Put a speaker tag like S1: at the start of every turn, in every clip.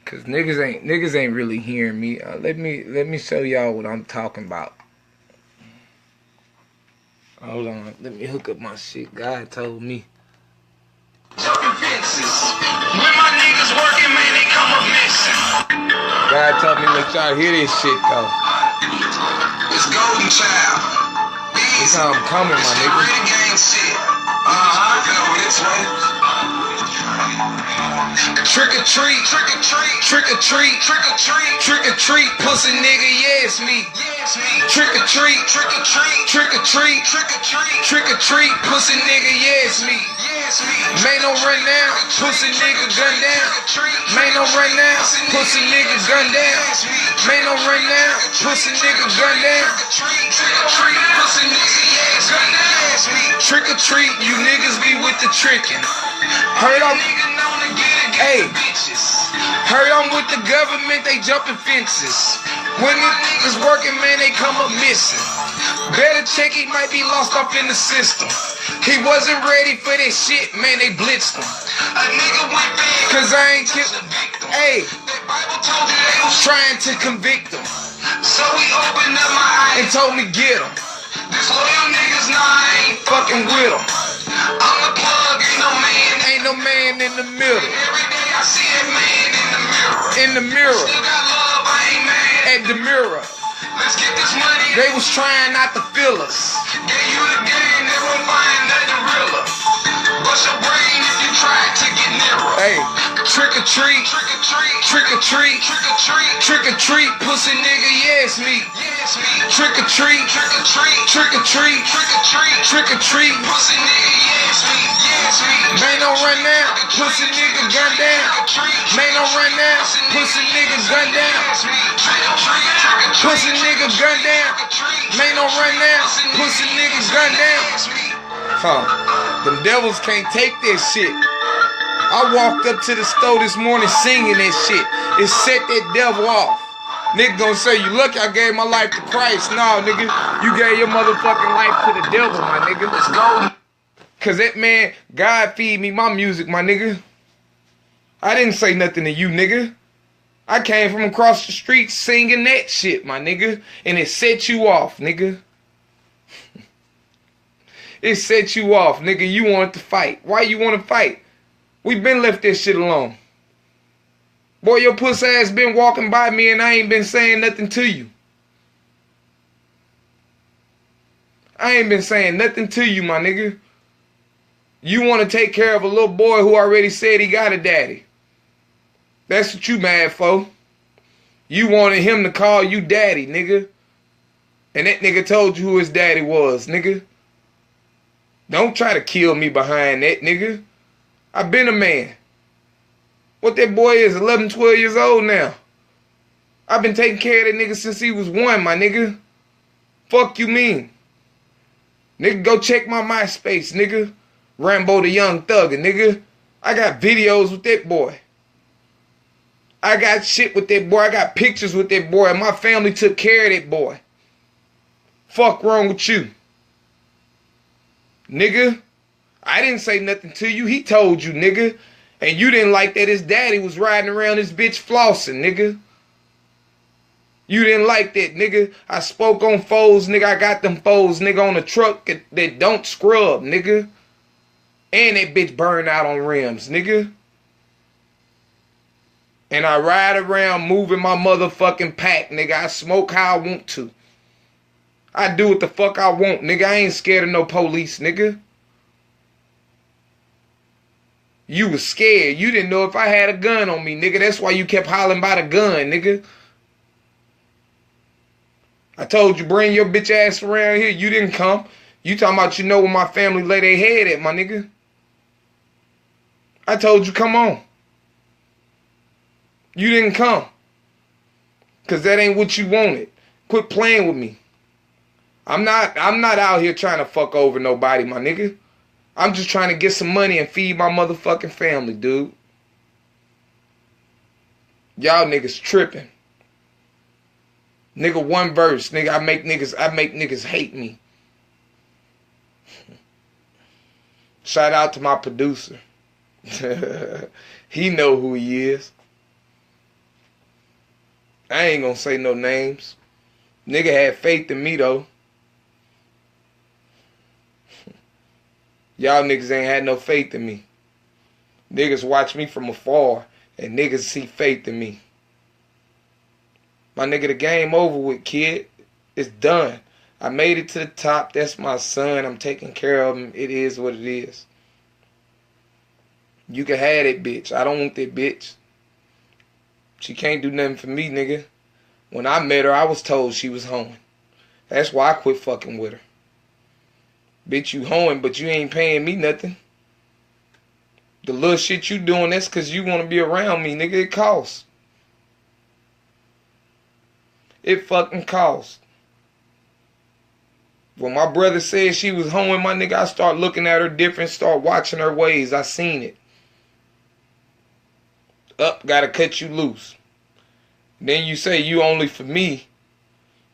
S1: Cause niggas ain't really hearing me. Let me show y'all what I'm talking about. Hold on, let me hook up my shit. God told me.
S2: Jumping fences. When my niggas working, man, they come up missing.
S1: God told me let y'all hear this shit though.
S2: It's Goldenchild.
S1: This how I'm coming, my nigga.
S2: Ready gang shit. Over this way. Trick or treat, trick or treat, trick or treat, trick or treat, trick or treat, pussy nigga, yes me. Trick or treat, trick or treat, trick or treat, trick or treat, trick or treat, pussy nigga, yes me. Man don't run down, pussy nigga gun down. Man don't run down, pussy nigga gun down. Man don't run down, pussy nigga gun down. Trick or treat, you niggas be with the trickin'. Heard I'm, hey, heard I'm with the government, they jumping fences. When these niggas working, man, they come up missing. Better check, he might be lost off in the system. He wasn't ready for that shit, man, they blitzed him. A nigga went bad, cause I ain't killed him. Hey, trying to convict him. So he opened up my eyes and told me get him. This loyal niggas know I ain't fucking with him. I'm the plug, ain't no man in the middle. Every day I see a man in the mirror. In the mirror. Still got love, I ain't mad. At the mirror. Let's get this money. They was trying not to feel us. Gave you the game, they won't find nothing realer. Bust your brain if you try to get nearer. Hey, trick or treat, trick or treat, trick or treat, trick or treat, trick or treat, pussy nigga, yes me. Trick or treat, trick or treat, trick or treat, trick or treat, trick or treat, pussy nigga, yes me, yes me. Man don't run down, pussy nigga gun down. Man don't run down, pussy nigga gun down. Pussy nigga gun down. Man don't run down, pussy nigga gun down. Huh? Them devils can't take that shit. I walked up to the store this morning singing that shit. It set that devil off. Nigga gonna say, you lucky I gave my life to Christ. No, nigga, you gave your motherfucking life to the devil, my nigga. Let's go. Cause that man, God feed me my music, my nigga. I didn't say nothing to you, nigga. I came from across the street singing that shit, my nigga. And it set you off, nigga. It set you off, nigga. You wanted to fight. Why you want to fight? We been left this shit alone. Boy, your pussy ass been walking by me and I ain't been saying nothing to you. I ain't been saying nothing to you, my nigga. You want to take care of a little boy who already said he got a daddy. That's what you mad for. You wanted him to call you daddy, nigga. And that nigga told you who his daddy was, nigga. Don't try to kill me behind that, nigga. I been a man. What that boy is, 11, 12 years old now. I've been taking care of that nigga since he was 1, my nigga. Fuck you mean? Nigga, go check my MySpace, nigga. Rambo the Young Thugger, nigga. I got videos with that boy. I got shit with that boy. I got pictures with that boy. And my family took care of that boy. Fuck wrong with you? Nigga, I didn't say nothing to you. He told you, nigga. And you didn't like that his daddy was riding around this bitch flossing, nigga. You didn't like that, nigga. I spoke on foes, nigga. I got them foes, nigga, on the truck that don't scrub, nigga. And that bitch burned out on rims, nigga. And I ride around moving my motherfucking pack, nigga. I smoke how I want to. I do what the fuck I want, nigga. I ain't scared of no police, nigga. You was scared. You didn't know if I had a gun on me, nigga. That's why you kept hollering about a gun, nigga. I told you bring your bitch ass around here. You didn't come. You talking about you know where my family lay their head at, my nigga. I told you come on. You didn't come. Cause that ain't what you wanted. Quit playing with me. I'm not out here trying to fuck over nobody, my nigga. I'm just trying to get some money and feed my motherfucking family, dude. Y'all niggas tripping. Nigga, one verse, nigga, I make niggas hate me. Shout out to my producer. He know who he is.
S1: I ain't gonna say no names. Nigga had faith in me though. Y'all niggas ain't had no faith in me. Niggas watch me from afar and niggas see faith in me. My nigga, the game over with, kid. It's done. I made it to the top. That's my son. I'm taking care of him. It is what it is. You can have that bitch. I don't want that bitch. She can't do nothing for me, nigga. When I met her, I was told she was hoeing. That's why I quit fucking with her. Bitch, you hoeing, but you ain't paying me nothing. The little shit you doing, that's because you want to be around me, nigga. It costs. It fucking costs. When my brother said she was hoeing, my nigga, I start looking at her different, start watching her ways. I seen it. Up, gotta cut you loose. Then you say you only for me.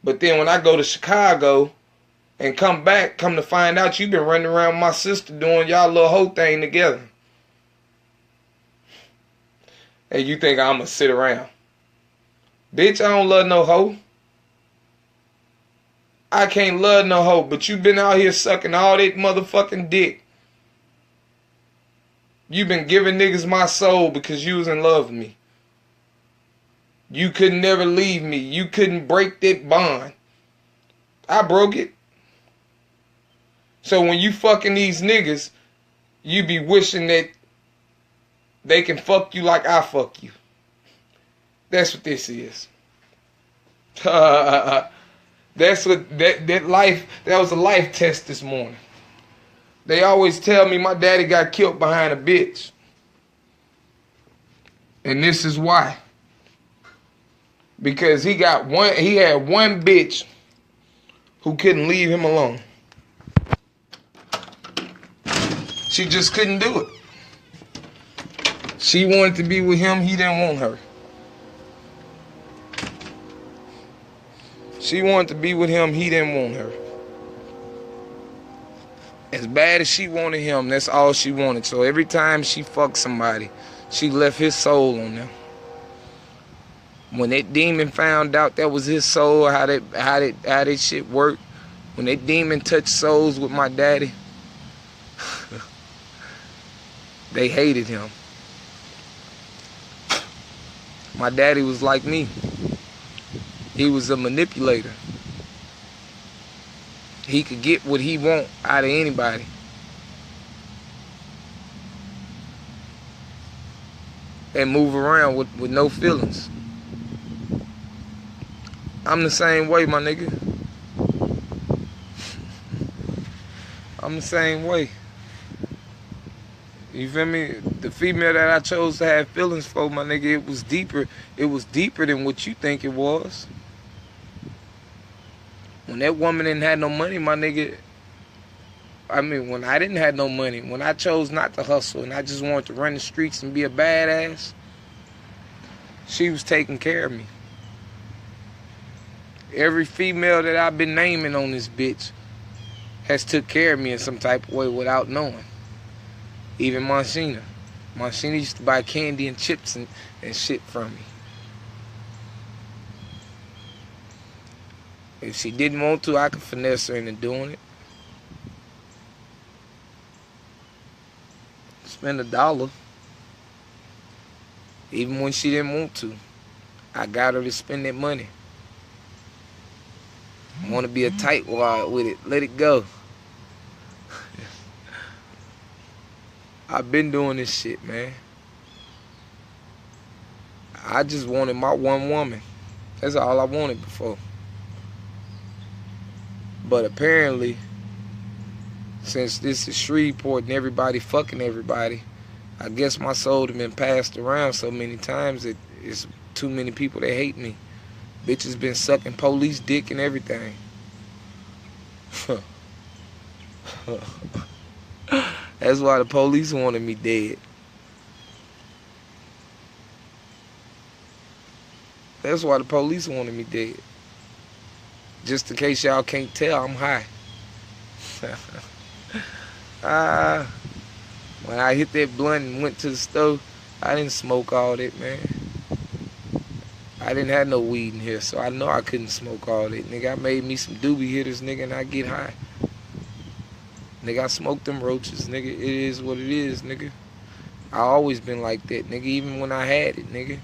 S1: But then when I go to Chicago and come back, come to find out you been running around with my sister doing y'all little hoe thing together. And you think I'ma sit around. Bitch, I don't love no hoe. I can't love no hoe, but you been out here sucking all that motherfucking dick. You been giving niggas my soul because you was in love with me. You could never leave me. You couldn't break that bond. I broke it. So when you fucking these niggas, you be wishing that they can fuck you like I fuck you. That's what this is. That's what that life, that was a life test this morning. They always tell me my daddy got killed behind a bitch. And this is why. Because he had one bitch who couldn't leave him alone. She just couldn't do it. She wanted to be with him, he didn't want her. She wanted to be with him, he didn't want her. As bad as she wanted him, that's all she wanted. So every time she fucked somebody, she left his soul on them. When that demon found out that was his soul, how that shit worked, when that demon touched souls with my daddy, they hated him. My daddy was like me. He was a manipulator. He could get what he want out of anybody. And move around with no feelings. I'm the same way, my nigga. I'm the same way. You feel me? The female that I chose to have feelings for, my nigga, it was deeper. It was deeper than what you think it was. When that woman didn't have no money, my nigga, when I didn't have no money, when I chose not to hustle and I just wanted to run the streets and be a badass, she was taking care of me. Every female that I've been naming on this bitch has took care of me in some type of way without knowing. Even Monsina. Monsina used to buy candy and chips and shit from me. If she didn't want to, I could finesse her into doing it. Spend $1. Even when she didn't want to. I got her to spend that money. I want to be a tightwad with it. Let it go. I've been doing this shit, man. I just wanted my one woman. That's all I wanted before. But apparently, since this is Shreveport and everybody fucking everybody, I guess my soul has been passed around so many times that it's too many people that hate me. Bitches been sucking police dick and everything. That's why the police wanted me dead. That's why the police wanted me dead. Just in case y'all can't tell, I'm high. When I hit that blunt and went to the stove, I didn't smoke all that, man. I didn't have no weed in here, so I know I couldn't smoke all that. Nigga, I made me some doobie hitters, nigga, and I get high. Nigga, I smoked them roaches, nigga. It is what it is, nigga. I always been like that, nigga, even when I had it, nigga.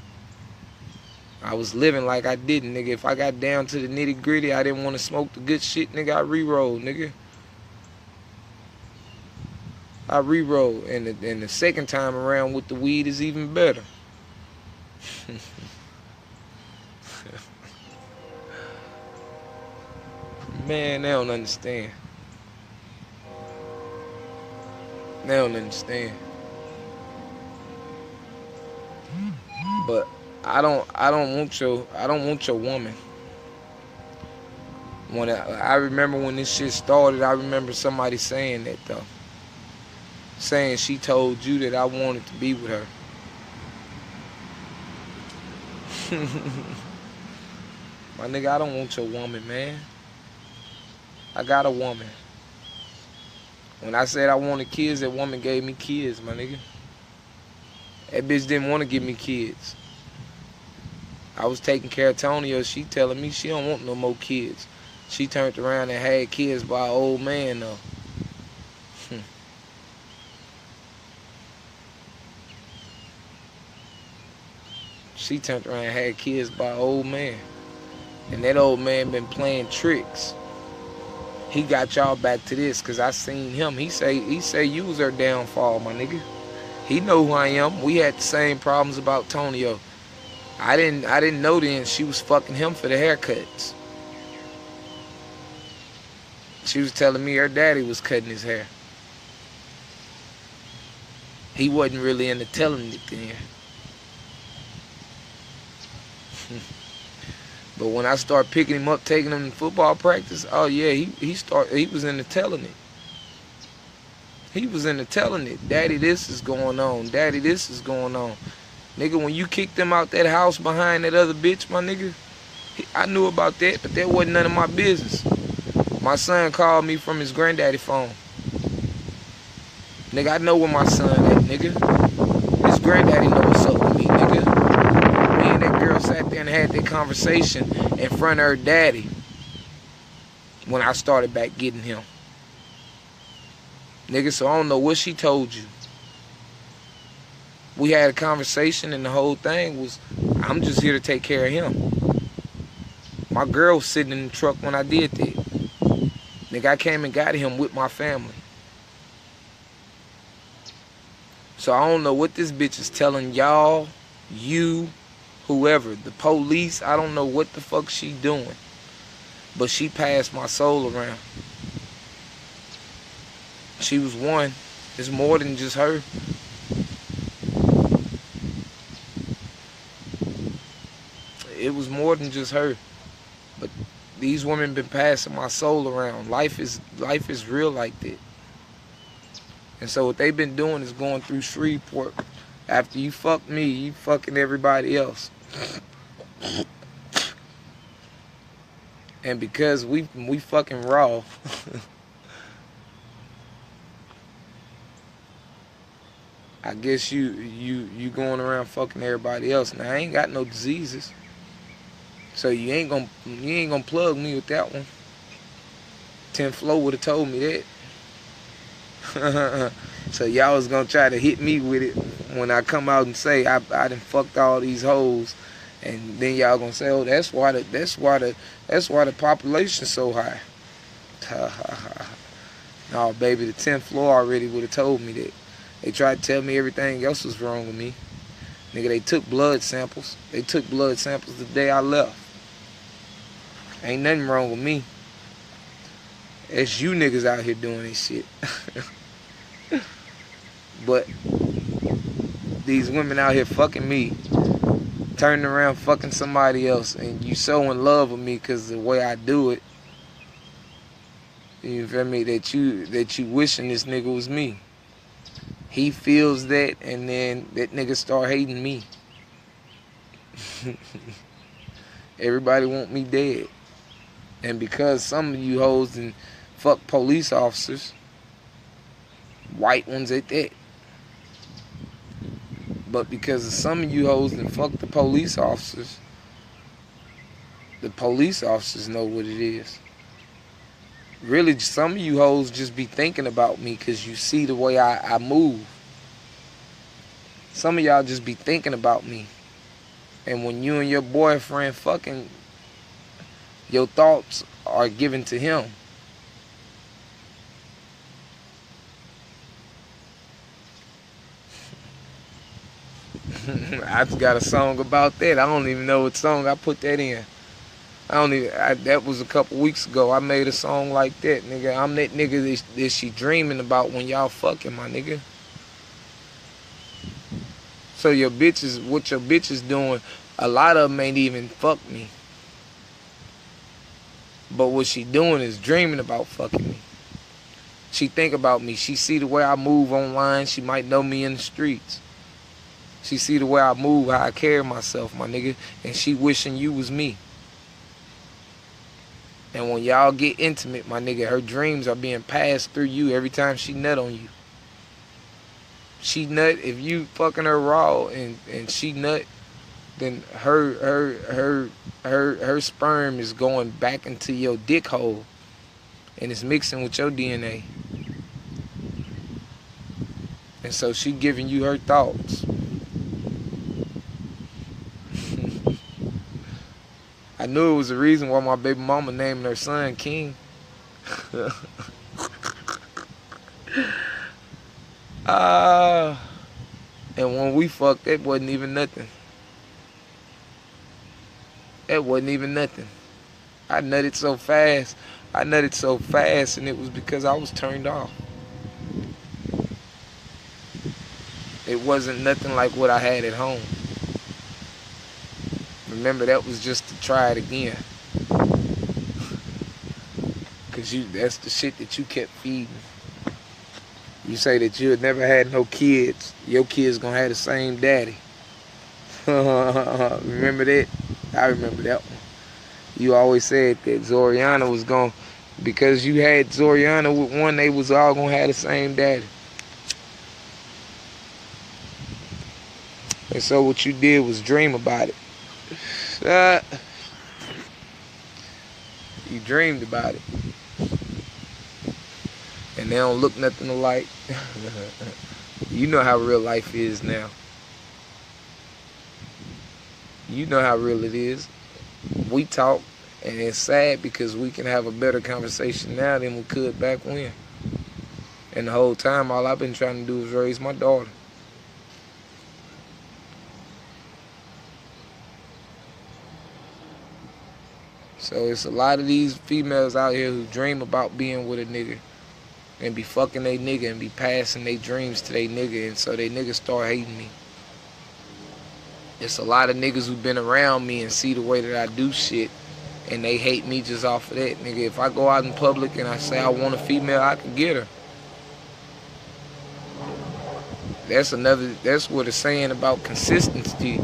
S1: I was living like I didn't, nigga. If I got down to the nitty gritty, I didn't want to smoke the good shit, nigga, I re-roll, nigga. I re-roll, and the second time around with the weed is even better. Man, they don't understand. They don't understand. But I don't want your woman. When I remember when this shit started, I remember somebody saying that though. Saying she told you that I wanted to be with her. My nigga, I don't want your woman, man. I got a woman. When I said I wanted kids, that woman gave me kids, my nigga. That bitch didn't want to give me kids. I was taking care of Tonio. She telling me she don't want no more kids. She turned around and had kids by an old man, though. She turned around and had kids by an old man. And that old man been playing tricks. He got y'all back to this because I seen him. He say you was her downfall, my nigga. He know who I am. We had the same problems about Tonio. I didn't know then she was fucking him for the haircuts. She was telling me her daddy was cutting his hair. He wasn't really into telling it then. But when I start picking him up, taking him to football practice, oh yeah, he was into telling it. He was into telling it. Daddy, this is going on. Daddy, this is going on. Nigga, when you kicked them out that house behind that other bitch, my nigga, I knew about that, but that wasn't none of my business. My son called me from his granddaddy phone. Nigga, I know where my son at, nigga. His granddaddy know what's up with me, nigga. Me and that girl sat there and had that conversation in front of her daddy when I started back getting him. Nigga, so I don't know what she told you. We had a conversation and the whole thing was, I'm just here to take care of him. My girl was sitting in the truck when I did that. Nigga, I came and got him with my family. So I don't know what this bitch is telling y'all, you, whoever, the police. I don't know what the fuck she doing. But she passed my soul around. She was one. It's more than just her. It was more than just her. But these women been passing my soul around. Life is real like that. And so what they've been doing is going through Shreveport. After you fuck me, you fucking everybody else. And because we fucking raw, I guess you going around fucking everybody else. Now I ain't got no diseases. So you ain't gonna plug me with that one. 10 Flow would have told me that. So y'all was gonna try to hit me with it when I come out and say I done fucked all these hoes, and then y'all gonna say, oh, that's why the population's so high. No, baby, the 10th floor already would have told me that. They tried to tell me everything else was wrong with me. Nigga, they took blood samples. They took blood samples the day I left. Ain't nothing wrong with me. It's you niggas out here doing this shit. But these women out here fucking me, turning around fucking somebody else, and you so in love with me because the way I do it. You feel me? That you wishing this nigga was me. He feels that, and then that nigga start hating me. Everybody want me dead. And because some of you hoes and fuck police officers, white ones at that. But because of some of you hoes and fuck the police officers, The police officers know what it is. Really, some of you hoes just be thinking about me because you see the way I move. Some of y'all just be thinking about me. And when you and your boyfriend fucking, your thoughts are given to him. I just got a song about that. I don't even know what song I put that in. That was a couple weeks ago. I made a song like that, nigga. I'm that nigga that she dreaming about when y'all fucking, my nigga. So your bitches, what your bitches doing, a lot of them ain't even fuck me. But what she doing is dreaming about fucking me. She think about me. She see the way I move online. She might know me in the streets. She see the way I move, how I carry myself, my nigga. And she wishing you was me. And when y'all get intimate, my nigga, her dreams are being passed through you every time she nut on you. She nut, if you fucking her raw and she nut, then her sperm is going back into your dick hole. And it's mixing with your DNA. And so she giving you her thoughts. I knew it was the reason why my baby mama named her son King. And when we fucked, that wasn't even nothing. That wasn't even nothing. I nutted so fast, and it was because I was turned off. It wasn't nothing like what I had at home. Remember, that was just to try it again. Cause that's the shit that you kept feeding. You say that you had never had no kids. Your kids gonna have the same daddy. Remember that? I remember that one. You always said that Zoriana was gonna, because you had Zoriana with one, they was all gonna have the same daddy. And so what you did was dream about it. You dreamed about it. And they don't look nothing alike. You know how real life is now. You know how real it is. We talk, and it's sad because we can have a better conversation now than we could back when. And the whole time, all I've been trying to do is raise my daughter. So it's a lot of these females out here who dream about being with a nigga and be fucking they nigga and be passing their dreams to they nigga, and so they niggas start hating me. It's a lot of niggas who've been around me and see the way that I do shit, and they hate me just off of that. Nigga, if I go out in public and I say I want a female, I can get her. That's where the saying about consistency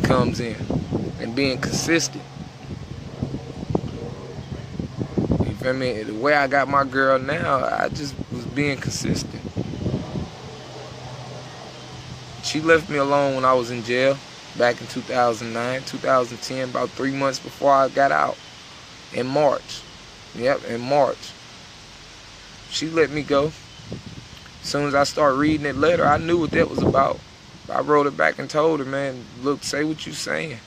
S1: comes in, and being consistent. You feel me? The way I got my girl now, I just was being consistent. She left me alone when I was in jail back in 2009, 2010, about 3 months before I got out. In March. Yep, in March. She let me go. As soon as I started reading that letter, I knew what that was about. I wrote it back and told her, man, look, say what you saying.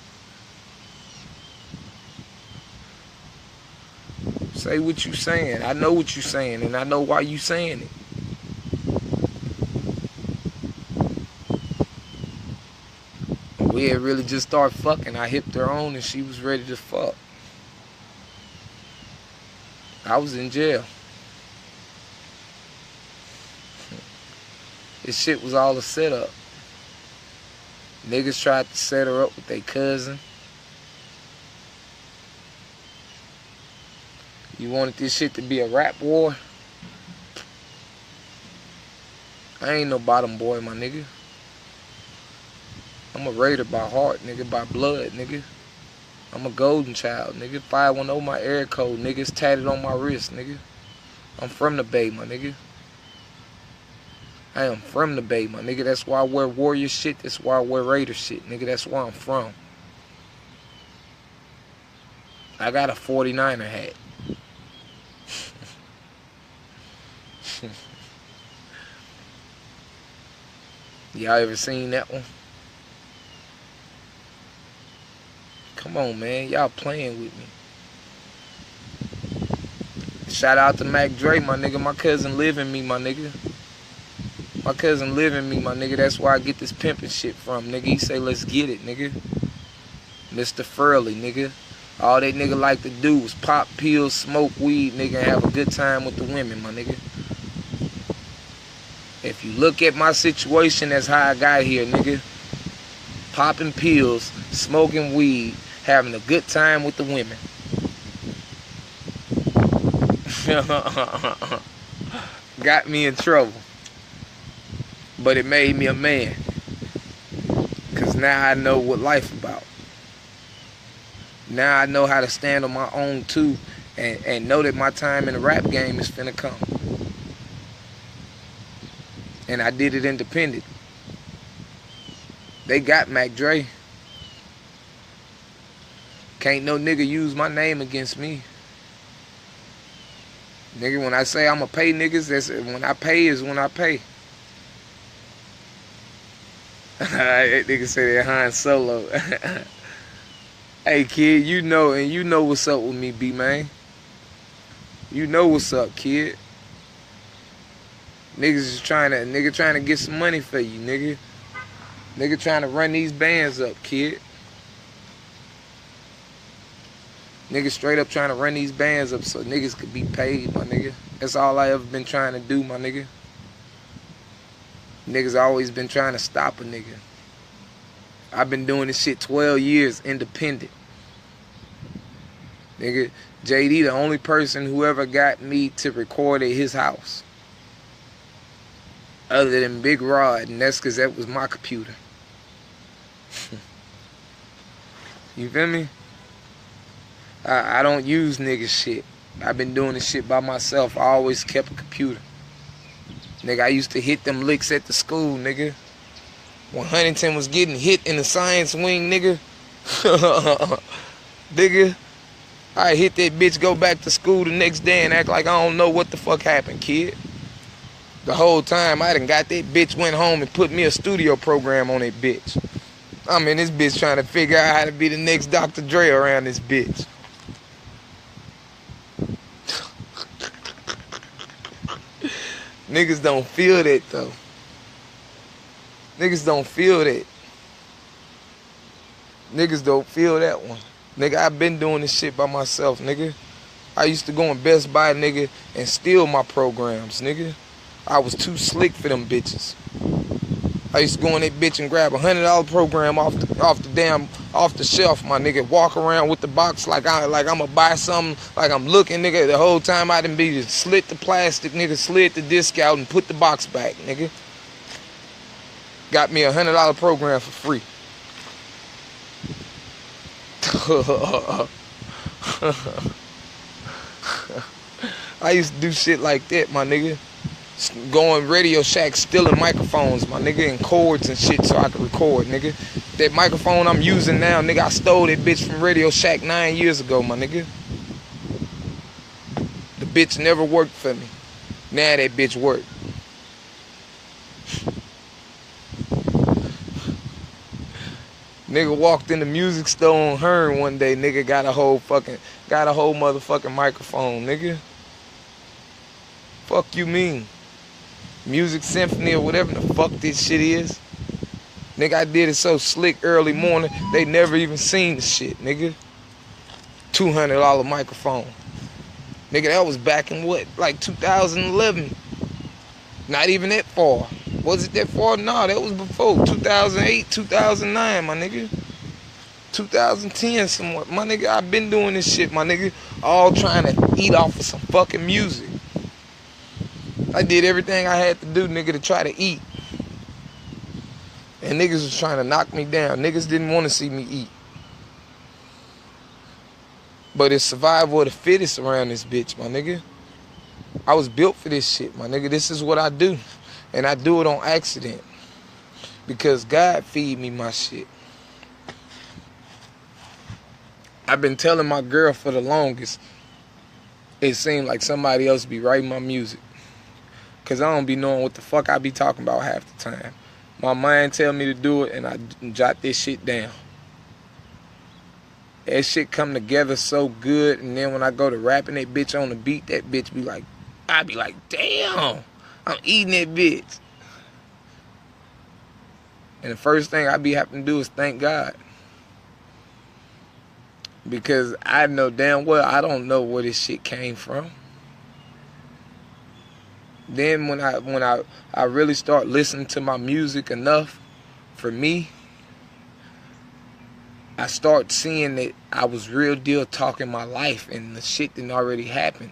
S1: Say what you saying. I know what you saying, and I know why you saying it. We had really just started fucking. I hipped her on and she was ready to fuck. I was in jail. This shit was all a setup. Niggas tried to set her up with their cousin. You wanted this shit to be a rap war? I ain't no bottom boy, my nigga. I'm a Raider by heart, nigga, by blood, nigga. I'm a Goldenchild, nigga. 510 my air code, nigga. It's tatted on my wrist, nigga. I'm from the Bay, my nigga. I am from the Bay, my nigga. That's why I wear Warrior shit. That's why I wear Raider shit, nigga. That's where I'm from. I got a 49er hat. Y'all ever seen that one? Come on, man. Y'all playing with me. Shout out to Mac Dre, my nigga. My cousin live in me, my nigga. My cousin live in me, my nigga. That's where I get this pimping shit from, nigga. He say, let's get it, nigga. Mr. Furley, nigga. All that nigga like to do is pop pills, smoke weed, nigga, and have a good time with the women, my nigga. If you look at my situation, that's how I got here, nigga. Popping pills, smoking weed, having a good time with the women. Got me in trouble. But it made me a man. Because now I know what life about. Now I know how to stand on my own too. And know that my time in the rap game is finna come. And I did it independent. They got Mac Dre. Can't no nigga use my name against me. Nigga, when I say I'ma pay niggas, that's when I pay is when I pay. That nigga say that Han Solo. Hey kid, you know, and you know what's up with me, B-man. You know what's up, kid. Niggas is trying to get some money for you, nigga. Nigga trying to run these bands up, kid. Niggas straight up trying to run these bands up so niggas could be paid, my nigga. That's all I ever been trying to do, my nigga. Niggas always been trying to stop a nigga. I've been doing this shit 12 years independent. Nigga, JD the only person who ever got me to record at his house. Other than Big Rod, and that's because that was my computer. You feel me? I don't use nigga shit. I've been doing this shit by myself. I always kept a computer. Nigga, I used to hit them licks at the school, nigga. When Huntington was getting hit in the science wing, nigga. Nigga, I hit that bitch, go back to school the next day and act like I don't know what the fuck happened, kid. The whole time I done got that bitch, went home and put me a studio program on that bitch. I'm in this bitch trying to figure out how to be the next Dr. Dre around this bitch. Niggas don't feel that though. Niggas don't feel that. Niggas don't feel that one. Nigga, I've been doing this shit by myself, nigga. I used to go in Best Buy, nigga, and steal my programs, nigga. I was too slick for them bitches. I used to go in that bitch and grab $100 program off the shelf, my nigga. Walk around with the box like I'ma buy something, like I'm looking, nigga. The whole time I done be just slit the plastic, nigga, slid the disc out and put the box back, nigga. Got me a $100 program for free. I used to do shit like that, my nigga. Going Radio Shack, stealing microphones, my nigga, and cords and shit so I could record, nigga. That microphone I'm using now, nigga, I stole that bitch from Radio Shack 9 years ago, my nigga. The bitch never worked for me. Now that bitch worked. Nigga walked in the music store on Hearn one day, nigga, got a whole motherfucking microphone, nigga. Fuck you mean? Music Symphony or whatever the fuck this shit is. Nigga, I did it so slick early morning, they never even seen the shit, nigga. $200 microphone. Nigga, that was back in what? Like 2011. Not even that far. Was it that far? No, that was before. 2008, 2009, my nigga. 2010 somewhat. My nigga, I've been doing this shit, my nigga. All trying to eat off of some fucking music. I did everything I had to do, nigga, to try to eat. And niggas was trying to knock me down. Niggas didn't want to see me eat. But it's survival of the fittest around this bitch, my nigga. I was built for this shit, my nigga. This is what I do. And I do it on accident. Because God feed me my shit. I've been telling my girl for the longest, it seemed like somebody else be writing my music. Because I don't be knowing what the fuck I be talking about half the time. My mind tell me to do it, and I jot this shit down. That shit come together so good, and then when I go to rapping that bitch on the beat, that bitch be like, I be like, damn, I'm eating that bitch. And the first thing I be having to do is thank God. Because I know damn well I don't know where this shit came from. Then when I really start listening to my music enough, for me, I start seeing that I was real deal talking my life and the shit didn't already happen.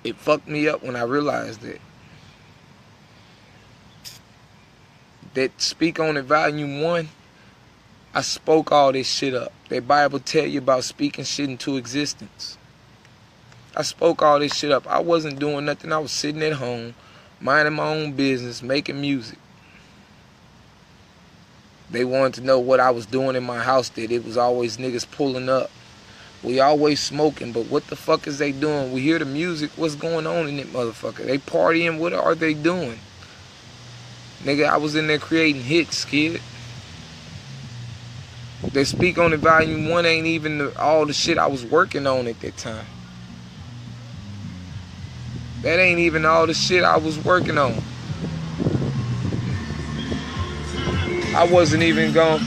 S1: It fucked me up when I realized that. That Speak On It Volume 1, I spoke all this shit up. That Bible tell you about speaking shit into existence. I spoke all this shit up. I wasn't doing nothing. I was sitting at home, minding my own business, making music. They wanted to know what I was doing in my house, that it was always niggas pulling up. We always smoking, but what the fuck is they doing? We hear the music, what's going on in that motherfucker? They partying, what are they doing? Nigga, I was in there creating hits, kid. They Speak On It Volume 1 ain't even all the shit I was working on at that time. That ain't even all the shit I was working on. I wasn't even going.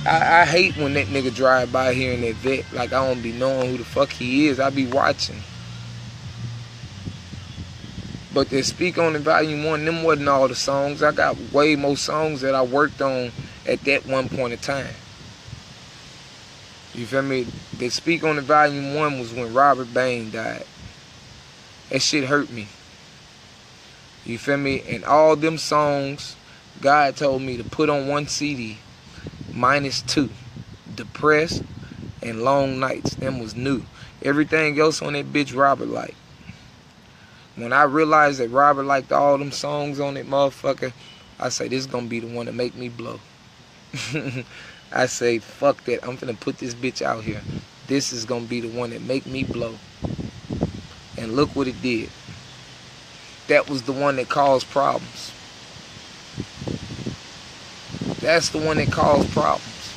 S1: I hate when that nigga drive by here in that vet. Like I don't be knowing who the fuck he is. I be watching. But they Speak On It Volume 1, them wasn't all the songs. I got way more songs that I worked on at that one point in time. You feel me? They Speak On It Volume 1 was when Robert Bain died. That shit hurt me. You feel me? And all them songs, God told me to put on one CD, minus 2. Depressed and Long Nights. Them was new. Everything else on that bitch Robert liked. When I realized that Robert liked all them songs on that motherfucker, I say, this is going to be the one to make me blow. I say, fuck that. I'm finna put this bitch out here. This is going to be the one that make me blow. And look what it did. That was the one that caused problems. That's the one that caused problems.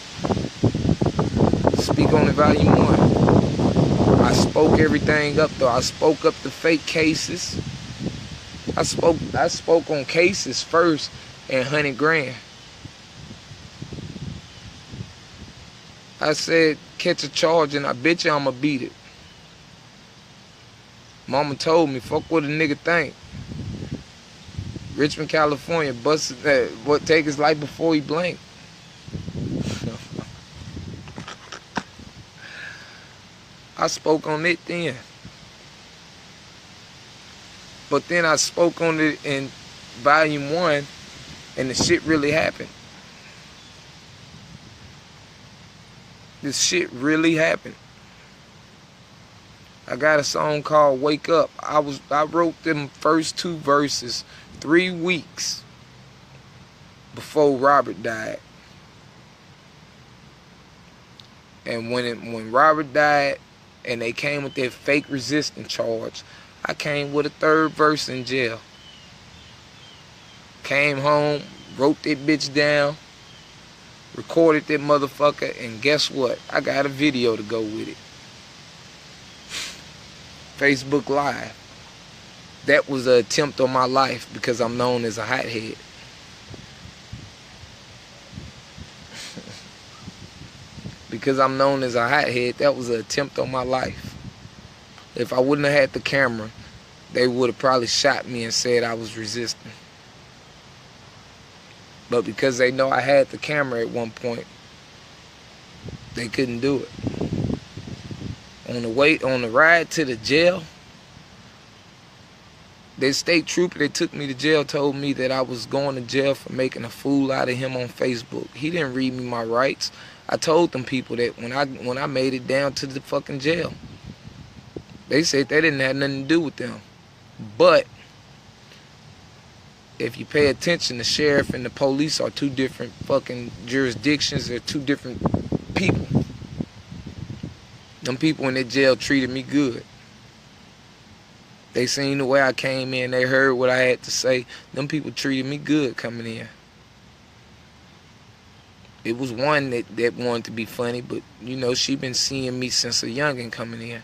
S1: Speak On It Volume 1. I spoke everything up though. I spoke up the fake cases. I spoke on cases first and 100 grand. I said, catch a charge and I bet you I'ma beat it. Mama told me, fuck what a nigga think. Richmond, California, busted that, what take his life before he blinked. I spoke on it then. But then I spoke on it in Volume 1 and the shit really happened. This shit really happened. I got a song called Wake Up. I wrote them first 2 verses 3 weeks before Robert died. And when Robert died and they came with their fake resistance charge, I came with a 3rd verse in jail. Came home, wrote that bitch down, recorded that motherfucker, and guess what? I got a video to go with it. Facebook Live. That was an attempt on my life because I'm known as a hothead. Because I'm known as a hothead, that was an attempt on my life. If I wouldn't have had the camera, they would have probably shot me and said I was resisting. But because they know I had the camera at one point, they couldn't do it. On the ride to the jail, the state trooper that took me to jail told me that I was going to jail for making a fool out of him on Facebook. He didn't read me my rights. I told them people that when I made it down to the fucking jail. They said that didn't have nothing to do with them. But if you pay attention, the sheriff and the police are two different fucking jurisdictions. They're two different people. Them people in that jail treated me good. They seen the way I came in. They heard what I had to say. Them people treated me good coming in. It was one that wanted to be funny, but, you know, she been seeing me since a youngin' coming in.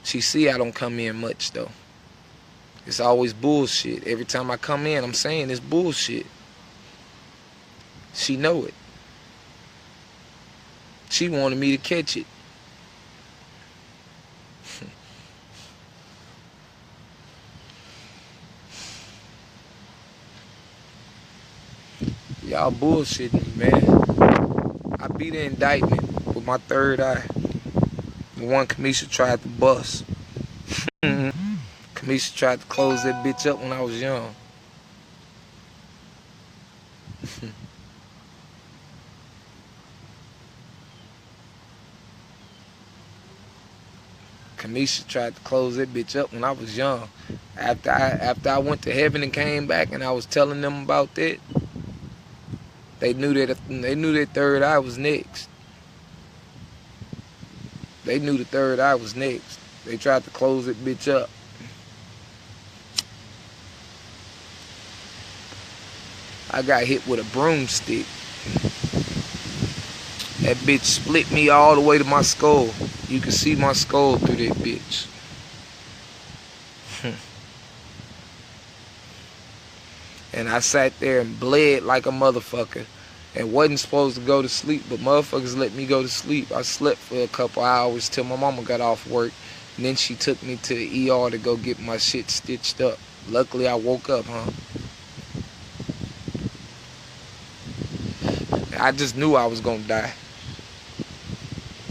S1: She see I don't come in much, though. It's always bullshit. Every time I come in, I'm saying it's bullshit. She know it. She wanted me to catch it. Y'all bullshitting me, man. I beat the indictment with my third eye. The one Kamisha tried to bust. Kamisha tried to close that bitch up when I was young. Kamisha tried to close that bitch up when I was young. After I went to heaven and came back and I was telling them about that, they knew that third eye was next. They knew the third eye was next. They tried to close that bitch up. I got hit with a broomstick. That bitch split me all the way to my skull. You can see my skull through that bitch. And I sat there and bled like a motherfucker and wasn't supposed to go to sleep, but motherfuckers let me go to sleep. I slept for a couple hours till my mama got off work, and then she took me to the ER to go get my shit stitched up. Luckily, I woke up, I just knew I was gonna die.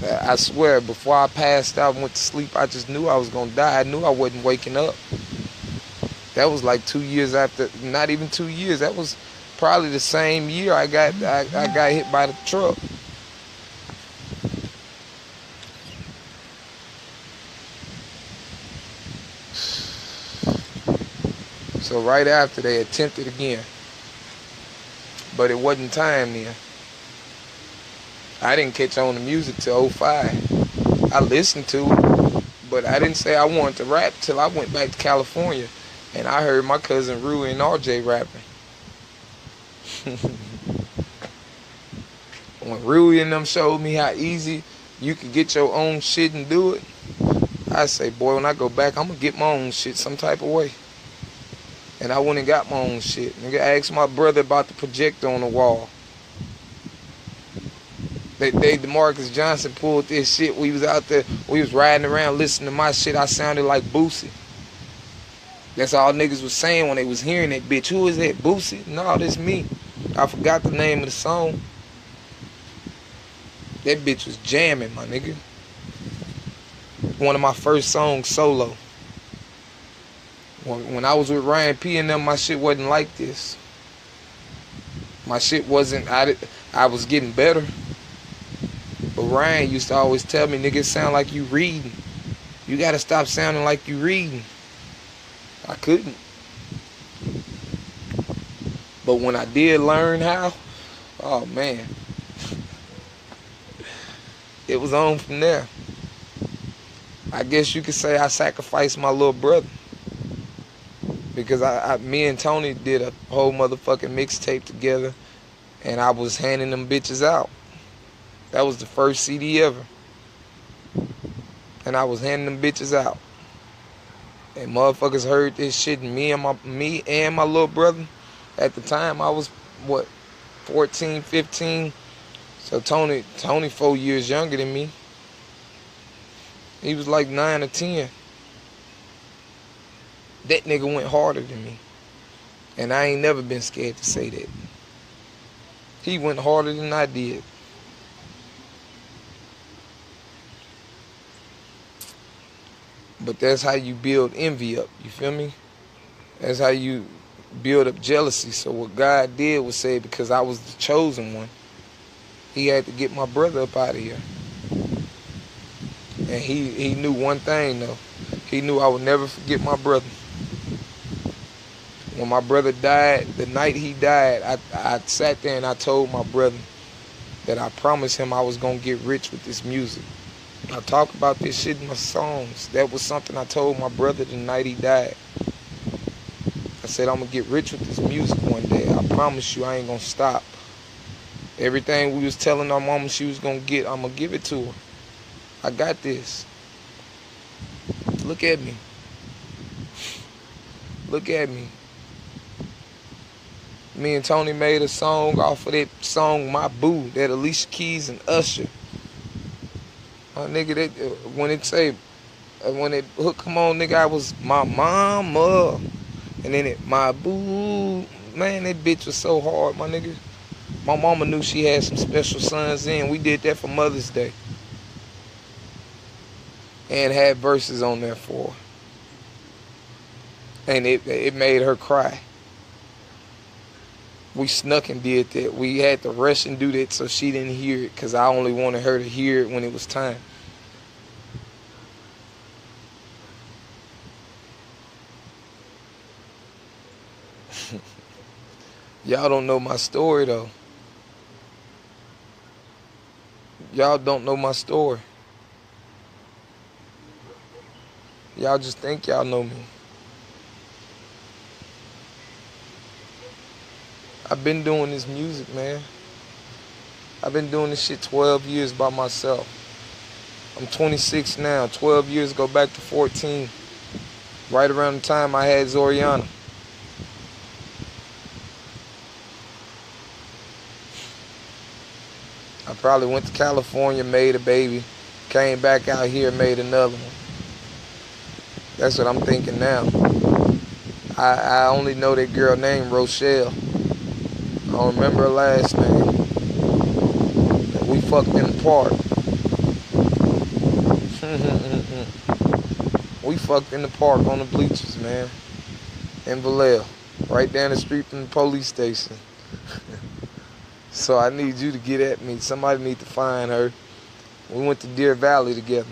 S1: I swear, before I passed out and went to sleep, I just knew I was gonna die. I knew I wasn't waking up. That was like 2 years after, not even 2 years. That was probably the same year I got hit by the truck. So right after, they attempted again. But it wasn't time then. I didn't catch on the music till 05. I listened to it, but I didn't say I wanted to rap till I went back to California and I heard my cousin Rui and RJ rapping. When Rui and them showed me how easy you could get your own shit and do it, I say, boy, when I go back, I'm gonna get my own shit some type of way. And I went and got my own shit. Nigga, I asked my brother about the projector on the wall. DeMarcus Johnson pulled this shit. We was out there, we was riding around listening to my shit. I sounded like Boosie. That's all niggas was saying when they was hearing that bitch. Who is that, Boosie? No, that's me. I forgot the name of the song. That bitch was jamming, my nigga. One of my first songs solo. When I was with Ryan P and them, my shit wasn't like this. My shit wasn't, I was getting better. But Ryan used to always tell me, nigga, it sound like you reading. You gotta stop sounding like you reading. I couldn't. But when I did learn how, oh man. It was on from there. I guess you could say I sacrificed my little brother. Because me and Tony did a whole motherfucking mixtape together. And I was handing them bitches out. That was the first CD ever. And I was handing them bitches out. And motherfuckers heard this shit. And me and my little brother, at the time, I was, 14, 15. So Tony 4 years younger than me. He was like 9 or 10. That nigga went harder than me. And I ain't never been scared to say that. He went harder than I did. But that's how you build envy up, you feel me? That's how you build up jealousy. So what God did was say, because I was the chosen one, he had to get my brother up out of here. And he knew one thing though. He knew I would never forget my brother. When my brother died, the night he died, I sat there and I told my brother that I promised him I was going to get rich with this music. I talk about this shit in my songs. That was something I told my brother the night he died. I said, I'm going to get rich with this music one day. I promise you I ain't going to stop. Everything we was telling our mama she was going to get, I'm going to give it to her. I got this. Look at me. Look at me. Me and Tony made a song off of that song, My Boo, that Alicia Keys and Usher. My nigga, that, when it hook come on, nigga, I was my mama. And then My Boo. Man, that bitch was so hard, my nigga. My mama knew she had some special sons in. We did that for Mother's Day. And had verses on there for her. And it made her cry. We snuck and did that. We had to rush and do that so she didn't hear it, because I only wanted her to hear it when it was time. Y'all don't know my story, though. Y'all don't know my story. Y'all just think y'all know me. I've been doing this music, man. I've been doing this shit 12 years by myself. I'm 26 now. 12 years go back to 14. Right around the time I had Zoriana. I probably went to California, made a baby, came back out here, made another one. That's what I'm thinking now. I only know that girl named Rochelle. I don't remember her last name. We fucked in the park. We fucked in the park on the bleachers, man. In Vallejo. Right down the street from the police station. So I need you to get at me. Somebody need to find her. We went to Deer Valley together.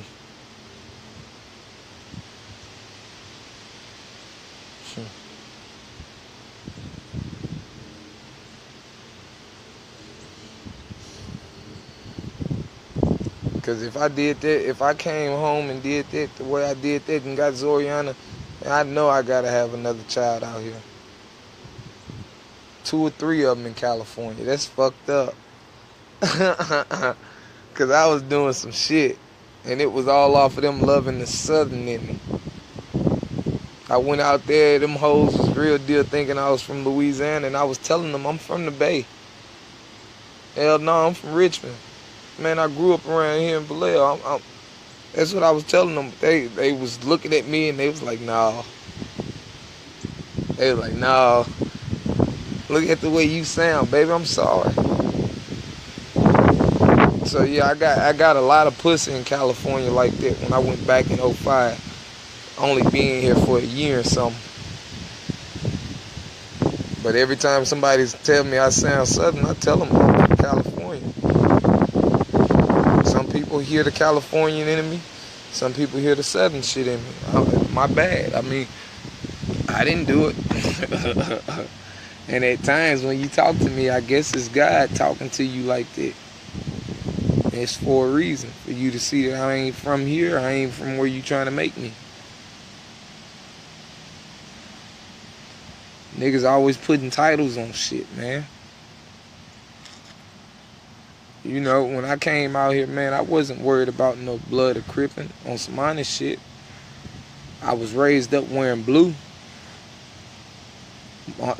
S1: Because if I did that, if I came home and did that the way I did that and got Zoriana, I know I got to have another child out here. 2 or 3 of them in California. That's fucked up. Because I was doing some shit. And it was all off of them loving the Southern in me. I went out there, them hoes was real deal thinking I was from Louisiana. And I was telling them I'm from the Bay. Hell no, I'm from Richmond. Man, I grew up around here in Vallejo. That's what I was telling them. They was looking at me and they was like, nah. They was like, nah. Look at the way you sound, baby. I'm sorry. So yeah, I got a lot of pussy in California like that when I went back in 05. Only being here for a year or something. But every time somebody tell me I sound Southern, I tell them I'm from California. Some people hear the Californian in me. Some people hear the Southern shit in me. My bad. I mean, I didn't do it. And at times when you talk to me, I guess it's God talking to you like that. And it's for a reason. For you to see that I ain't from here. I ain't from where you trying to make me. Niggas always putting titles on shit, man. You know, when I came out here, man, I wasn't worried about no blood or cripping on some honest shit. I was raised up wearing blue.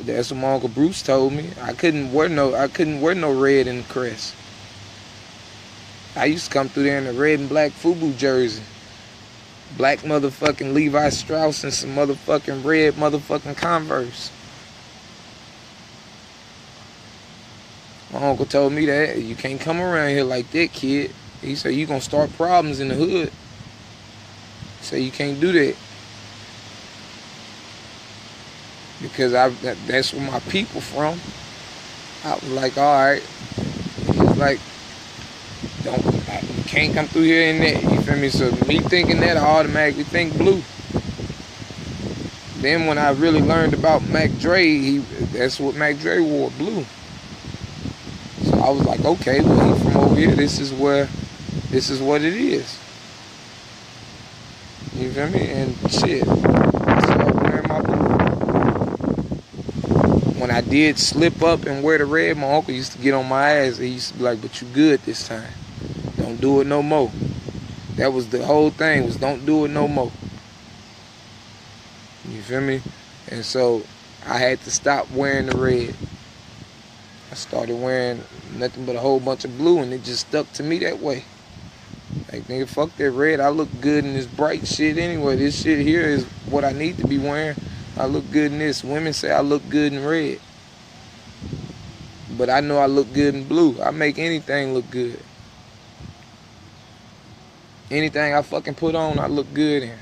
S1: That's what my Uncle Bruce told me. I couldn't wear no red in the crest. I used to come through there in a red and black FUBU jersey. Black motherfucking Levi Strauss and some motherfucking red motherfucking Converse. My uncle told me that you can't come around here like that, kid. He said you gonna start problems in the hood. He said you can't do that. Because that's where my people from. I was like, alright. He was like, you can't come through here in that. You feel me? So me thinking that, I automatically think blue. Then when I really learned about Mac Dre, that's what Mac Dre wore, blue. So I was like, okay, well, he from over here. This is what it is. You feel me? And shit, I started wearing my blue. When I did slip up and wear the red, my uncle used to get on my ass. He used to be like, but you good this time. Don't do it no more. That was the whole thing, was don't do it no more. You feel me? And so I had to stop wearing the red. I started wearing nothing but a whole bunch of blue, and it just stuck to me that way. Like, nigga, fuck that red. I look good in this bright shit anyway. This shit here is what I need to be wearing. I look good in this. Women say I look good in red. But I know I look good in blue. I make anything look good. Anything I fucking put on, I look good in.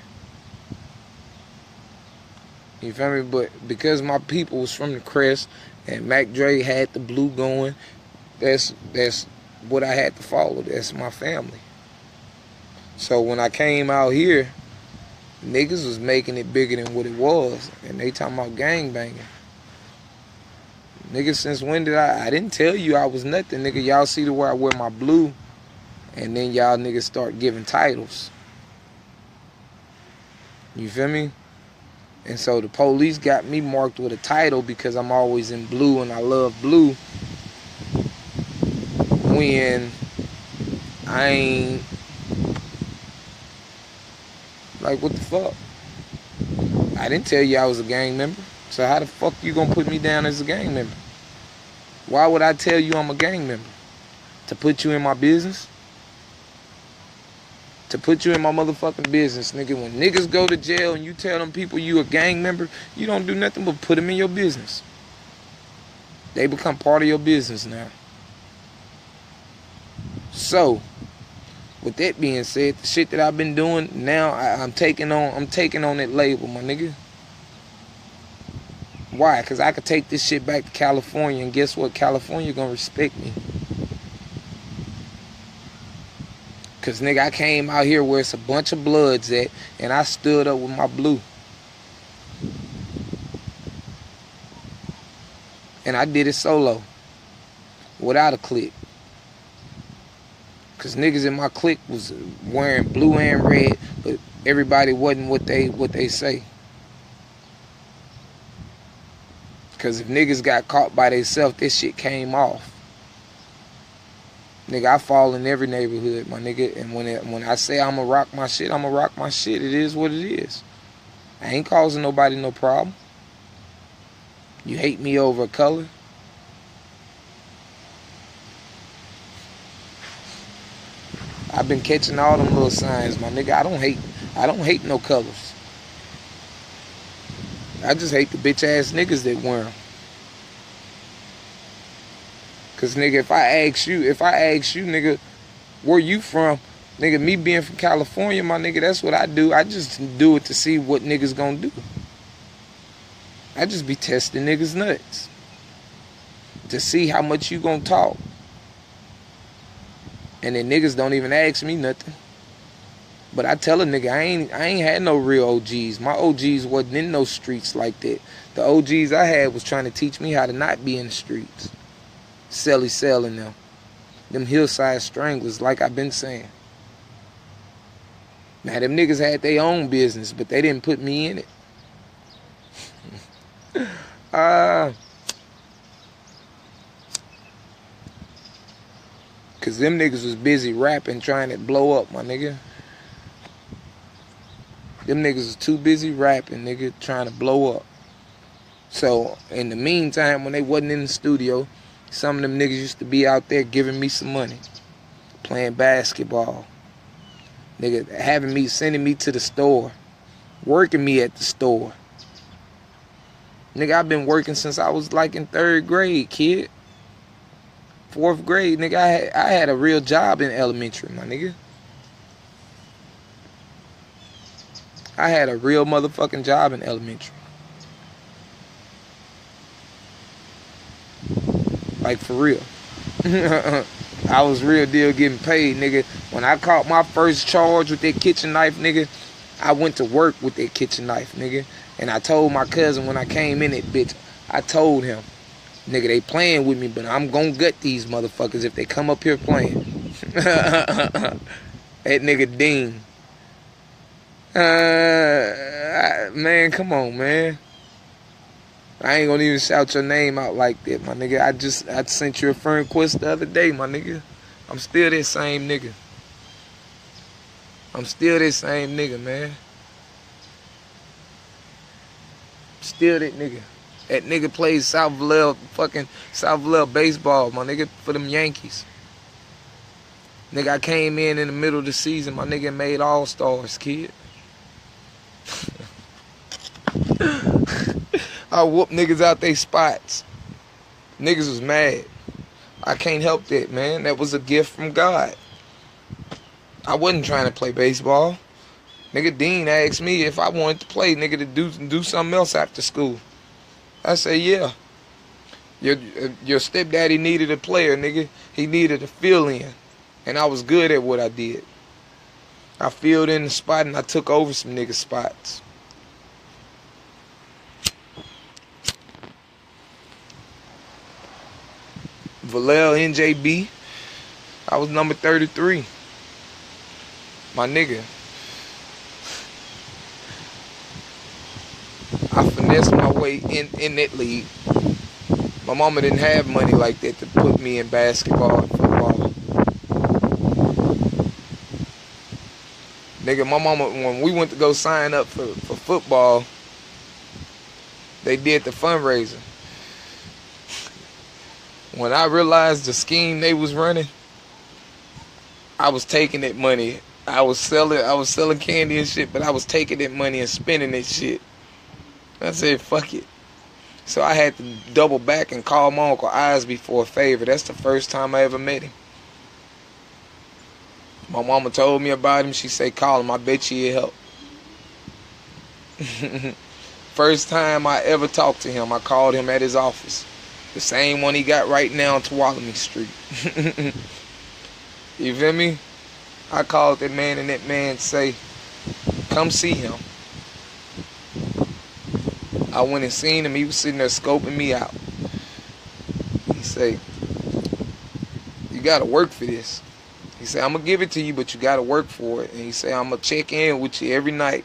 S1: You feel me? But because my people was from the Crest and Mac Dre had the blue going, that's what I had to follow. That's my family. So when I came out here, niggas was making it bigger than what it was. And they talking about gangbanging. Nigga, since when did I didn't tell you I was nothing, nigga. Y'all see the way I wear my blue, and then y'all niggas start giving titles. You feel me? And so the police got me marked with a title because I'm always in blue and I love blue. When I ain't, like, what the fuck? I didn't tell you I was a gang member. So how the fuck you gonna put me down as a gang member? Why would I tell you I'm a gang member? To put you in my business? To put you in my motherfucking business, nigga. When niggas go to jail and you tell them people you a gang member, you don't do nothing but put them in your business. They become part of your business now. So, with that being said, the shit that I've been doing now, I'm taking on that label, my nigga. Why? Because I could take this shit back to California, and guess what? California gonna respect me. Because, nigga, I came out here where it's a bunch of bloods at, and I stood up with my blue. And I did it solo, without a clique. Because niggas in my clique was wearing blue and red, but everybody wasn't what they say. Because if niggas got caught by themselves, this shit came off. Nigga, I fall in every neighborhood, my nigga. And when I say I'ma rock my shit, I'ma rock my shit. It is what it is. I ain't causing nobody no problem. You hate me over a color? I've been catching all them little signs, my nigga. I don't hate no colors. I just hate the bitch ass niggas that wear them. Cause nigga, if I ask you, nigga, where you from? Nigga, me being from California, my nigga, that's what I do. I just do it to see what niggas gonna do. I just be testing niggas' nuts. To see how much you gonna talk. And then niggas don't even ask me nothing. But I tell a nigga, I ain't had no real OGs. My OGs wasn't in no streets like that. The OGs I had was trying to teach me how to not be in the streets. Selling them. Them hillside stranglers, like I've been saying. Now, them niggas had their own business, but they didn't put me in it. Cause them niggas was busy rapping, trying to blow up, my nigga. Them niggas was too busy rapping, nigga, trying to blow up. So, in the meantime, when they wasn't in the studio, some of them niggas used to be out there giving me some money. Playing basketball. Nigga, sending me to the store. Working me at the store. Nigga, I've been working since I was like in 3rd grade, kid. 4th grade, nigga, I had a real job in elementary, my nigga. I had a real motherfucking job in elementary. Like, for real. I was real deal getting paid, nigga. When I caught my first charge with that kitchen knife, nigga, I went to work with that kitchen knife, nigga. And I told my cousin when I came in it, bitch, I told him, nigga, they playing with me, but I'm gonna gut these motherfuckers if they come up here playing. That nigga Dean. Man, come on, man. I ain't gonna even shout your name out like that, my nigga. I sent you a friend request the other day, my nigga. I'm still that same nigga. I'm still that same nigga, man. Still that nigga. That nigga plays South Vallejo baseball, my nigga, for them Yankees. Nigga, I came in the middle of the season, my nigga made All-Stars, kid. I whooped niggas out they spots. Niggas was mad. I can't help that, man. That was a gift from God. I wasn't trying to play baseball. Nigga Dean asked me if I wanted to play, nigga, to do something else after school. I said, yeah. Your stepdaddy needed a player, nigga. He needed a fill-in. And I was good at what I did. I filled in the spot and I took over some niggas' spots. Vallejo NJB. I was number 33. My nigga. I finessed my way in that league. My mama didn't have money like that to put me in basketball and football. Nigga, my mama, when we went to go sign up for football, they did the fundraiser. When I realized the scheme they was running, I was taking that money. I was selling candy and shit, but I was taking that money and spending that shit. I said, fuck it. So I had to double back and call my Uncle Osby for a favor. That's the first time I ever met him. My mama told me about him. She said, call him. I bet you he'll help. First time I ever talked to him, I called him at his office. The same one he got right now on Tuolumne Street. You feel me? I called that man and that man say, come see him. I went and seen him. He was sitting there scoping me out. He say, you got to work for this. He said, I'm going to give it to you, but you got to work for it. And he said, I'm going to check in with you every night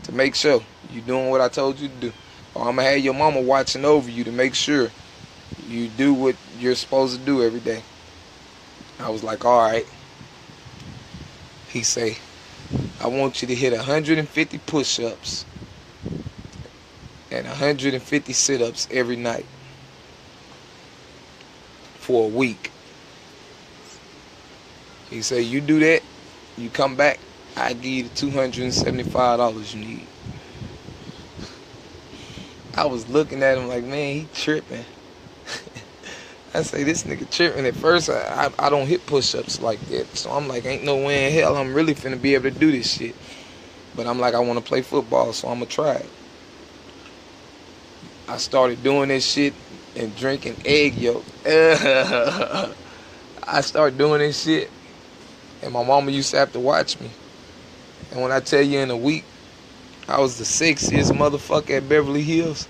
S1: to make sure you doing what I told you to do. Or I'm going to have your mama watching over you to make sure you do what you're supposed to do every day. I was like, all right. He say, I want you to hit 150 push-ups and 150 sit-ups every night for a week. He say, you do that, you come back, I give you the $275 you need. I was looking at him like, man, he tripping. I say, this nigga tripping. At first, I don't hit push-ups like that. So I'm like, ain't no way in hell I'm really finna be able to do this shit. But I'm like, I want to play football, so I'm going to try it. I started doing this shit and drinking egg yolk. I started doing this shit, and my mama used to have to watch me. And when I tell you in a week, I was the sexiest motherfucker at Beverly Hills.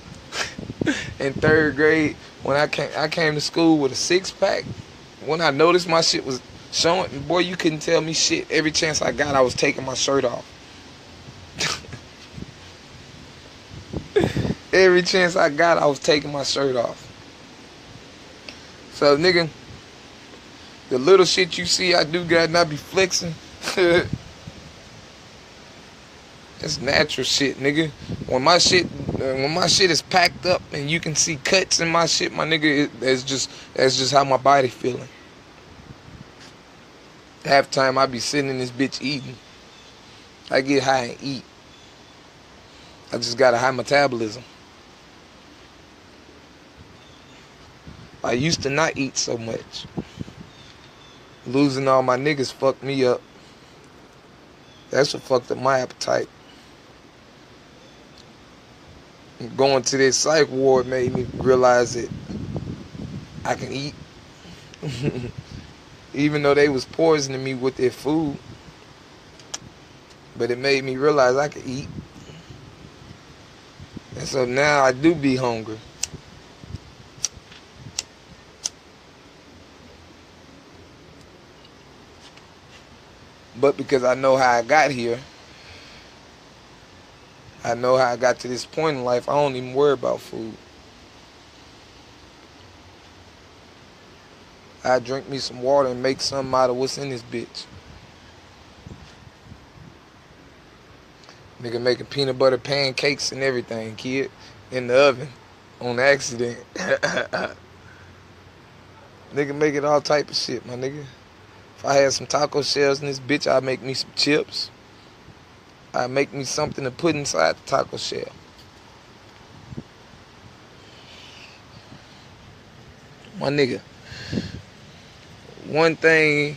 S1: In 3rd grade, when I came to school with a 6-pack, when I noticed my shit was showing, boy, you couldn't tell me shit. Every chance I got, I was taking my shirt off. Every chance I got, I was taking my shirt off. So, nigga, the little shit you see I do, God, and I be flexing. That's natural shit, nigga. When my shit is packed up and you can see cuts in my shit, my nigga, that's just how my body feeling. Half time I be sitting in this bitch eating. I get high and eat. I just got a high metabolism. I used to not eat so much. Losing all my niggas fucked me up. That's what fucked up my appetite. Going to this psych ward made me realize that I can eat. Even though they was poisoning me with their food. But it made me realize I could eat. And so now I do be hungry. But because I know how I got here, I know how I got to this point in life, I don't even worry about food. I drink me some water and make something out of what's in this bitch. Nigga making peanut butter pancakes and everything, kid, in the oven on accident. Nigga making all type of shit, my nigga. If I had some taco shells in this bitch, I'd make me some chips. I'd make me something to put inside the taco shell. My nigga, one thing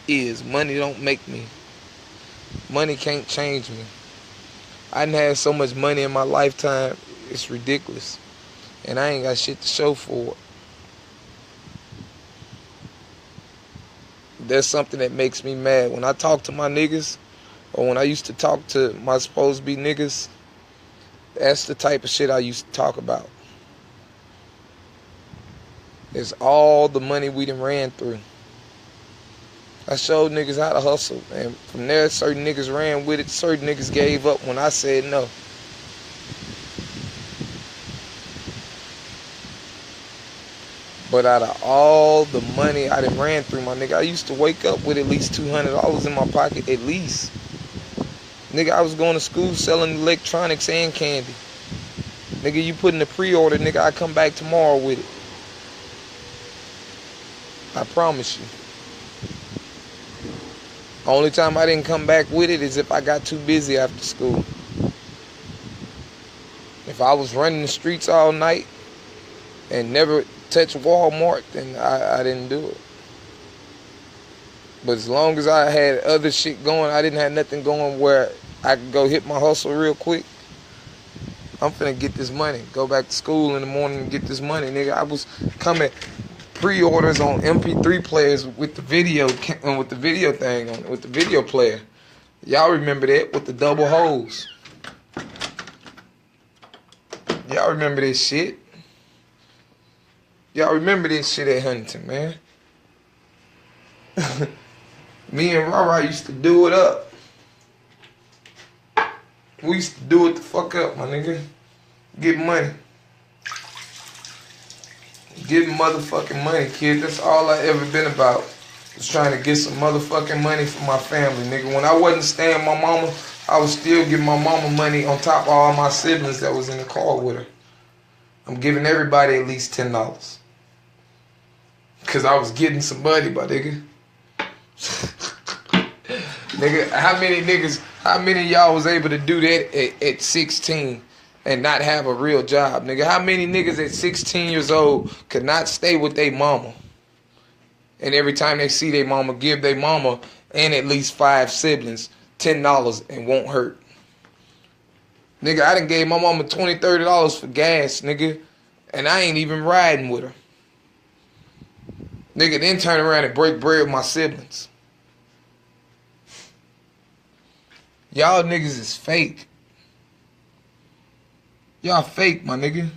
S1: is money don't make me. Money can't change me. I done had so much money in my lifetime, it's ridiculous. And I ain't got shit to show for it. There's something that makes me mad. When I talk to my niggas, or when I used to talk to my supposed to be niggas, that's the type of shit I used to talk about. It's all the money we done ran through. I showed niggas how to hustle, and from there, certain niggas ran with it, certain niggas gave up when I said no. But out of all the money I done ran through, my nigga, I used to wake up with at least $200 in my pocket, at least. Nigga, I was going to school selling electronics and candy. Nigga, you put in the pre-order, nigga, I come back tomorrow with it. I promise you. Only time I didn't come back with it is if I got too busy after school. If I was running the streets all night and never touched Walmart, then I didn't do it. But as long as I had other shit going, I didn't have nothing going where I could go hit my hustle real quick. I'm finna get this money. Go back to school in the morning and get this money, nigga. I was coming pre-orders on MP3 players with the video thing on it, with the video player. Y'all remember that with the double holes. Y'all remember this shit. Y'all remember this shit at Huntington, man. Me and Rara used to do it up. We used to do it the fuck up, my nigga. Get money. Getting motherfucking money, kid. That's all I ever been about. Was trying to get some motherfucking money for my family, nigga. When I wasn't staying with my mama, I was still giving my mama money on top of all my siblings that was in the car with her. I'm giving everybody at least $10. Cause I was getting some money, my nigga. Nigga, how many of y'all was able to do that at 16? And not have a real job, nigga? How many niggas at 16 years old could not stay with their mama? And every time they see their mama, give their mama and at least 5 siblings $10 and won't hurt. Nigga, I done gave my mama $20, $30 for gas, nigga. And I ain't even riding with her. Nigga, then turn around and break bread with my siblings. Y'all niggas is fake. Y'all fake, my nigga.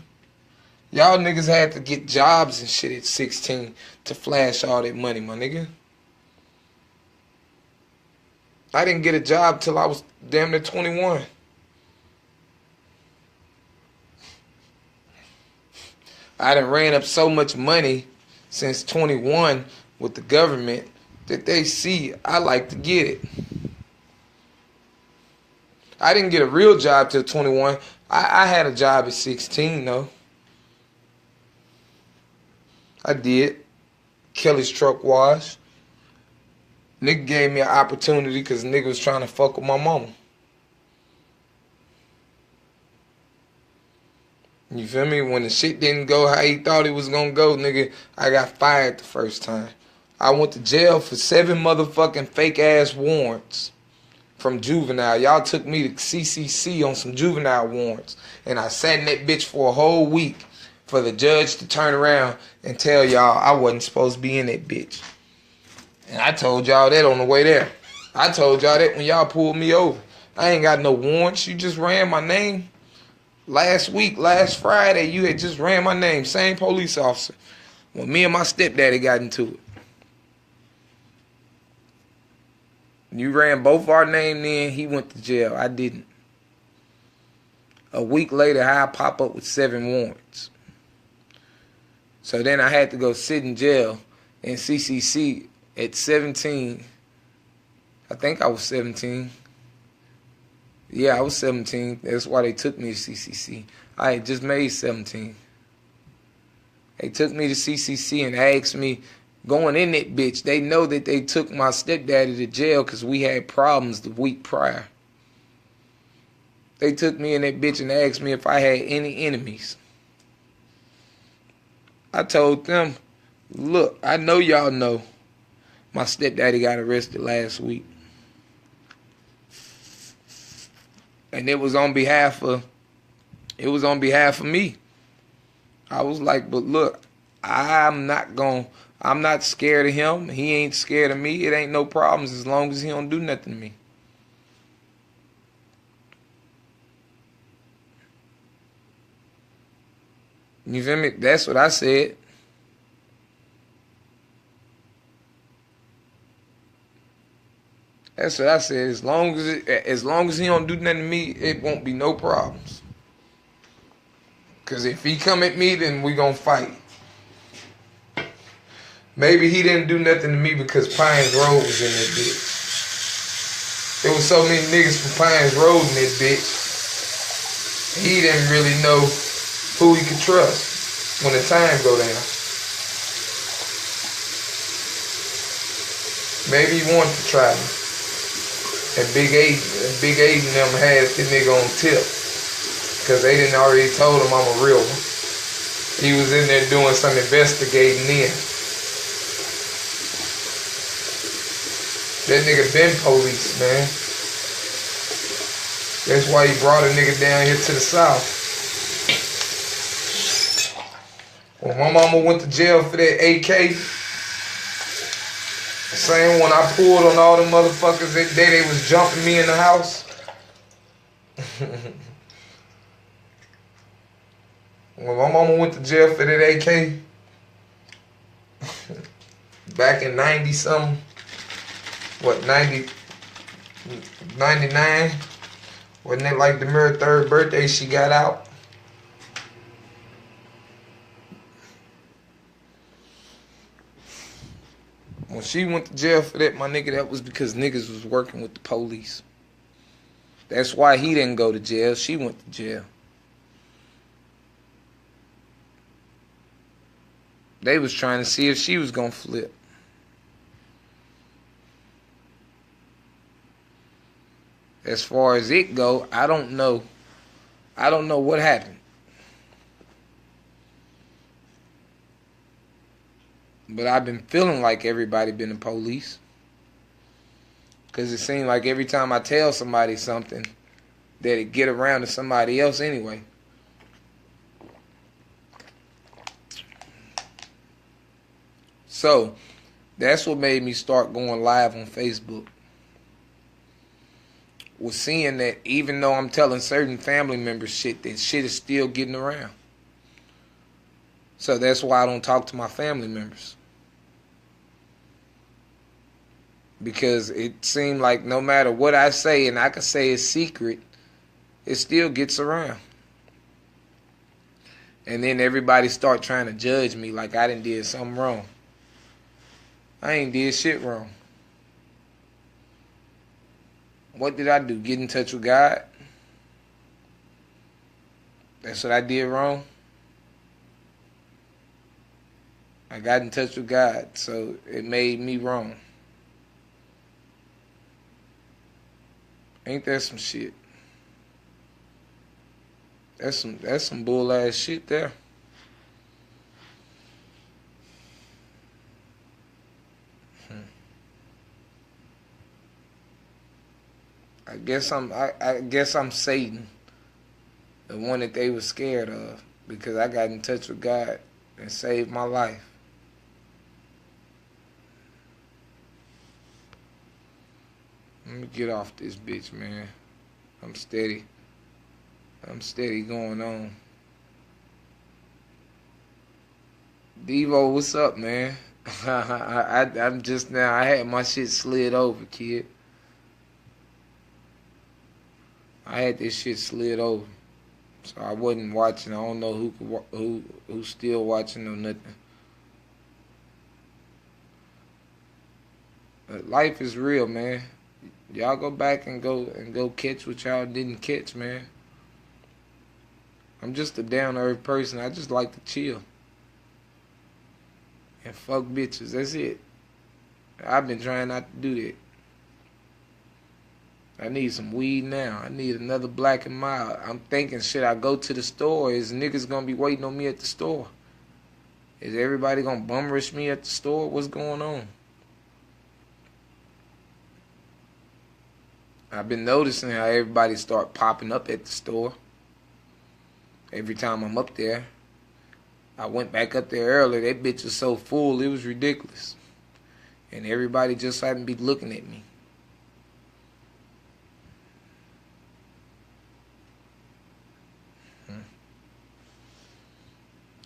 S1: Y'all niggas had to get jobs and shit at 16 to flash all that money, my nigga. I didn't get a job till I was damn near 21. I done ran up so much money since 21 with the government that they see I like to get it. I didn't get a real job till 21. I had a job at 16, though. I did. Kelly's truck wash. Nigga gave me an opportunity because nigga was trying to fuck with my mama. You feel me? When the shit didn't go how he thought it was gonna go, nigga, I got fired the first time. I went to jail for 7 motherfucking fake ass warrants. From juvenile. Y'all took me to CCC on some juvenile warrants. And I sat in that bitch for a whole week for the judge to turn around and tell y'all I wasn't supposed to be in that bitch. And I told y'all that on the way there. I told y'all that when y'all pulled me over. I ain't got no warrants. You just ran my name. Last Friday, you had just ran my name. Same police officer. Well, me and my stepdaddy got into it. You ran both our name then. He went to jail. I didn't. A week later, I pop up with 7 warrants. So then I had to go sit in jail in CCC at 17. I think I was 17. Yeah, I was 17. That's why they took me to CCC. I had just made 17. They took me to CCC and asked me, going in that bitch, they know that they took my stepdaddy to jail because we had problems the week prior. They took me in that bitch and asked me if I had any enemies. I told them, look, I know y'all know my stepdaddy got arrested last week. And it was on behalf of me. I was like, but look, I'm not scared of him. He ain't scared of me. It ain't no problems as long as he don't do nothing to me. You feel me? That's what I said. That's what I said. As long as he don't do nothing to me, it won't be no problems. Cause if he come at me, then we gonna fight. Maybe he didn't do nothing to me because Pines Road was in that bitch. There was so many niggas from Pines Road in that bitch. He didn't really know who he could trust when the time go down. Maybe he wanted to try me. And Big Aiden and them had the nigga on tip. Because they didn't already told him I'm a real one. He was in there doing some investigating then. That nigga been police, man. That's why he brought a nigga down here to the south. When my mama went to jail for that AK, the same one I pulled on all the motherfuckers that day they was jumping me in the house. When my mama went to jail for that AK, back in 90-something, 99? Wasn't it like the mere 3rd birthday she got out? When she went to jail for that, my nigga, that was because niggas was working with the police. That's why he didn't go to jail. She went to jail. They was trying to see if she was gonna flip. As far as it go, I don't know. I don't know what happened. But I've been feeling like everybody been the police. Because it seems like every time I tell somebody something, that it get around to somebody else anyway. So, that's what made me start going live on Facebook. Was seeing that even though I'm telling certain family members shit, that shit is still getting around. So that's why I don't talk to my family members. Because it seemed like no matter what I say, and I can say it's secret, it still gets around. And then everybody start trying to judge me like I done did something wrong. I ain't did shit wrong. What did I do? Get in touch with God? That's what I did wrong? I got in touch with God, so it made me wrong. Ain't that some shit? That's some bull ass shit there. I guess I'm Satan, the one that they were scared of, because I got in touch with God and saved my life. Let me get off this bitch, man. I'm steady. I'm steady going on. Devo, what's up, man? I'm just now. I had my shit slid over, kid. I had this shit slid over, so I wasn't watching. I don't know who's still watching or nothing. But life is real, man. Y'all go back and go catch what y'all didn't catch, man. I'm just a down to earth person. I just like to chill and fuck bitches. That's it. I've been trying not to do that. I need some weed now. I need another Black and Mild. I'm thinking, should I go to the store? Is niggas gonna be waiting on me at the store? Is everybody gonna bum rush me at the store? What's going on? I've been noticing how everybody start popping up at the store. Every time I'm up there. I went back up there earlier. That bitch was so full, it was ridiculous. And everybody just happened to be looking at me.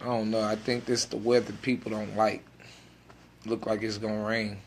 S1: I don't know. I think this the weather people don't like. Look like it's gonna rain.